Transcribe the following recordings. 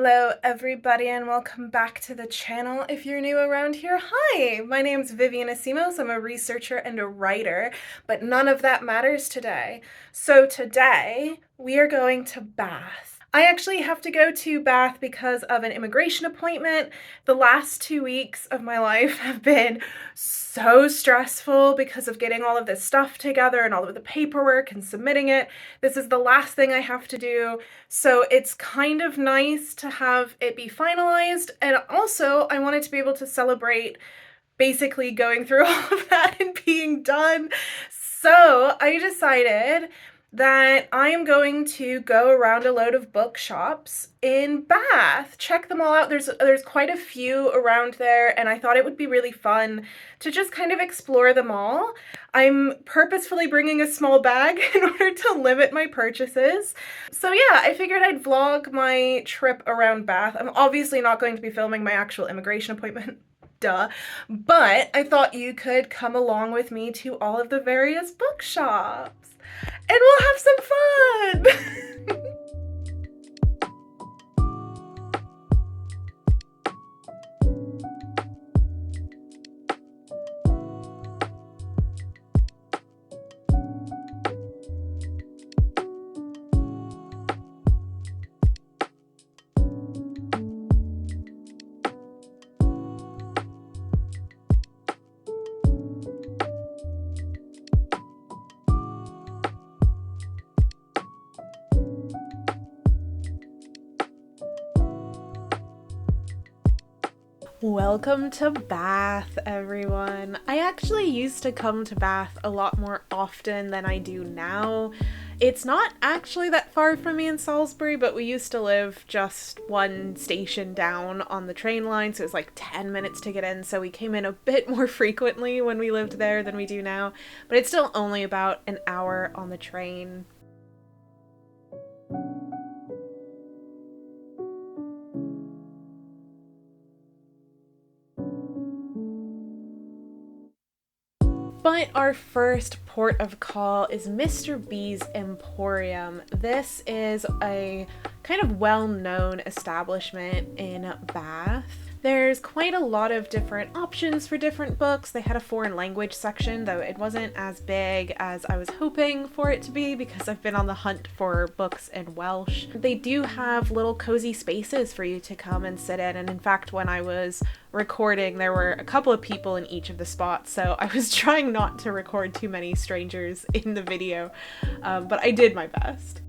Hello everybody and welcome back to the channel. If you're new around here, hi! My name's Vivian Asimos. I'm a researcher and a writer, but none of that matters today. So today we are going to Bath. I actually have to go to Bath because of an immigration appointment. The last 2 weeks of my life have been so stressful because of getting all of this stuff together and all of the paperwork and submitting it. This is the last thing I have to do. So it's kind of nice to have it be finalized, and also I wanted to be able to celebrate basically going through all of that and being done. So I decided that I am going to go around a load of bookshops in Bath, check them all out. There's quite a few around there, and I thought it would be really fun to just kind of explore them all. I'm purposefully bringing a small bag in order to limit my purchases. So yeah, I figured I'd vlog my trip around Bath. I'm obviously not going to be filming my actual immigration appointment, duh, but I thought you could come along with me to all of the various bookshops and we'll have some fun! Welcome to Bath, everyone. I actually used to come to Bath a lot more often than I do now. It's not actually that far from me in Salisbury, but we used to live just one station down on the train line, so it was like 10 minutes to get in, so we came in a bit more frequently when we lived there than we do now, but it's still only about an hour on the train. But our first port of call is Mr. Bes Emporium. This is a kind of well-known establishment in Bath. There's quite a lot of different options for different books. They had a foreign language section, though it wasn't as big as I was hoping for it to be because I've been on the hunt for books in Welsh. They do have little cozy spaces for you to come and sit in, and in fact when I was recording there were a couple of people in each of the spots, so I was trying not to record too many strangers in the video, but I did my best.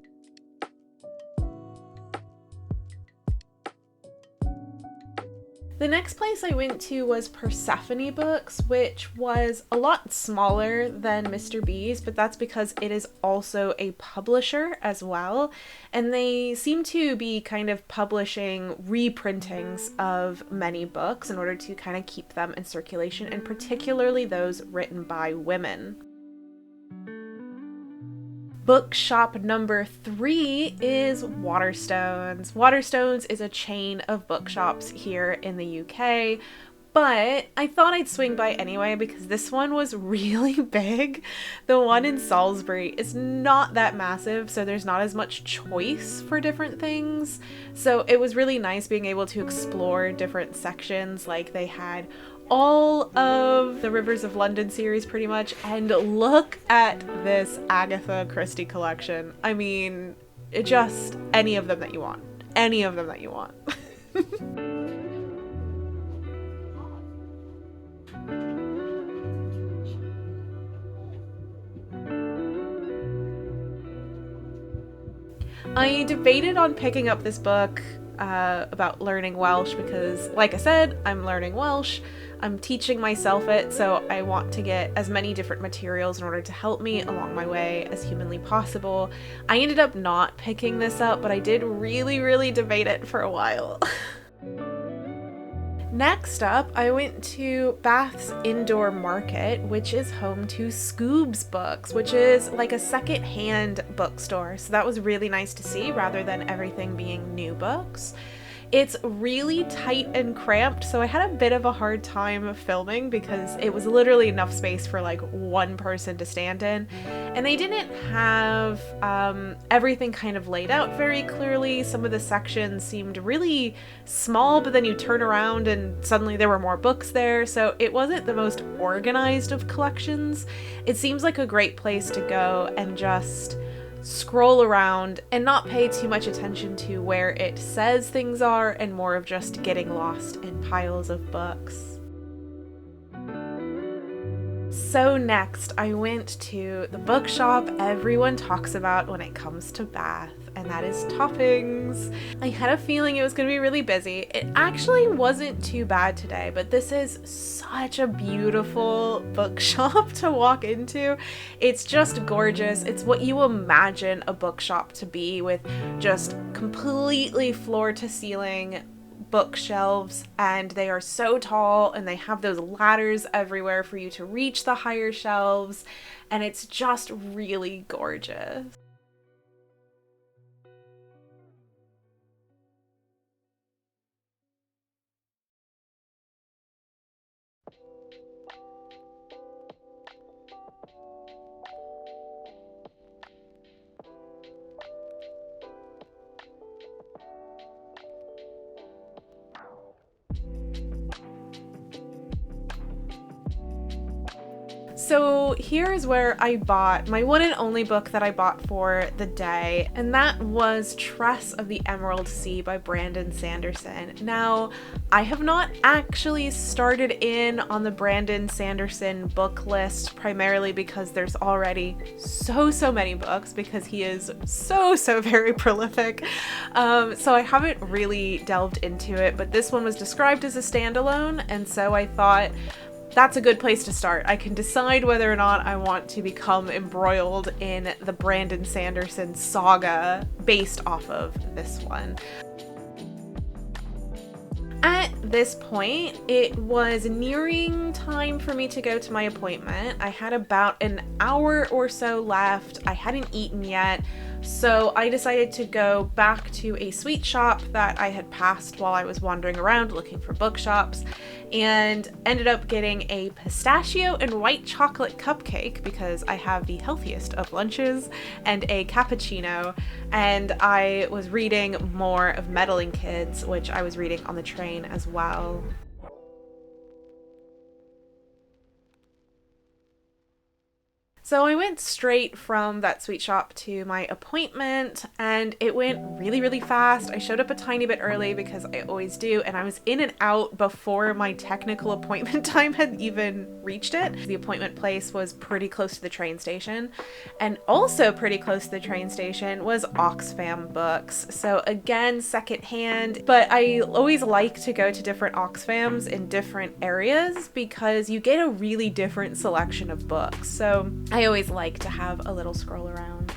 The next place I went to was Persephone Books, which was a lot smaller than Mr. Bes, but that's because it is also a publisher as well, and they seem to be kind of publishing reprintings of many books in order to kind of keep them in circulation, and particularly those written by women. Bookshop number 3 is Waterstones. Waterstones is a chain of bookshops here in the UK, but I thought I'd swing by anyway because this one was really big. The one in Salisbury is not that massive, so there's not as much choice for different things. So it was really nice being able to explore different sections. Like they had all of the Rivers of London series pretty much, and look at this Agatha Christie collection. I mean, just any of them that you want. Any of them that you want. I debated on picking up this book about learning Welsh because, like I said, I'm learning Welsh. I'm teaching myself it, so I want to get as many different materials in order to help me along my way as humanly possible. I ended up not picking this up, but I did really debate it for a while. Next up, I went to Bath's Indoor Market, which is home to Scoobs Books, which is like a second-hand bookstore. So that was really nice to see rather than everything being new books. It's really tight and cramped, so I had a bit of a hard time filming because it was literally enough space for like one person to stand in. And they didn't have everything kind of laid out very clearly. Some of the sections seemed really small, but then you turn around and suddenly there were more books there. So it wasn't the most organized of collections. It seems like a great place to go and just scroll around and not pay too much attention to where it says things are, and more of just getting lost in piles of books. So next, I went to the bookshop everyone talks about when it comes to Bath, and that is Toppings. I had a feeling it was going to be really busy. It actually wasn't too bad today, but this is such a beautiful bookshop to walk into. It's just gorgeous. It's what you imagine a bookshop to be, with just completely floor to ceiling bookshelves, and they are so tall and they have those ladders everywhere for you to reach the higher shelves, and it's just really gorgeous. So here's where I bought my one and only book that I bought for the day, and that was Tress of the Emerald Sea by Brandon Sanderson. Now, I have not actually started in on the Brandon Sanderson book list, primarily because there's already so many books, because he is so very prolific. So I haven't really delved into it, but this one was described as a standalone, and so I thought, that's a good place to start. I can decide whether or not I want to become embroiled in the Brandon Sanderson saga based off of this one. At this point, it was nearing time for me to go to my appointment. I had about an hour or so left. I hadn't eaten yet, so I decided to go back to a sweet shop that I had passed while I was wandering around looking for bookshops, and ended up getting a pistachio and white chocolate cupcake because I have the healthiest of lunches, and a cappuccino, and I was reading more of Meddling Kids, which I was reading on the train as well. So I went straight from that sweet shop to my appointment, and it went really fast. I showed up a tiny bit early because I always do, and I was in and out before my technical appointment time had even reached it. The appointment place was pretty close to the train station, and also pretty close to the train station was Oxfam Books. So again, secondhand, but I always like to go to different Oxfams in different areas because you get a really different selection of books. So I always like to have a little scroll around.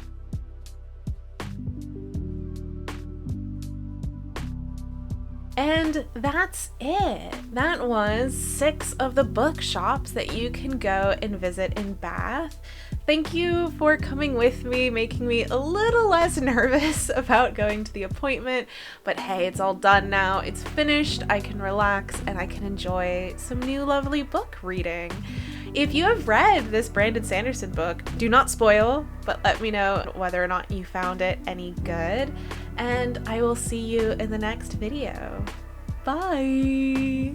And that's it. That was 6 of the bookshops that you can go and visit in Bath. Thank you for coming with me, making me a little less nervous about going to the appointment, but hey, it's all done now. It's finished. I can relax and I can enjoy some new lovely book reading. If you have read this Brandon Sanderson book, do not spoil, but let me know whether or not you found it any good, and I will see you in the next video. Bye!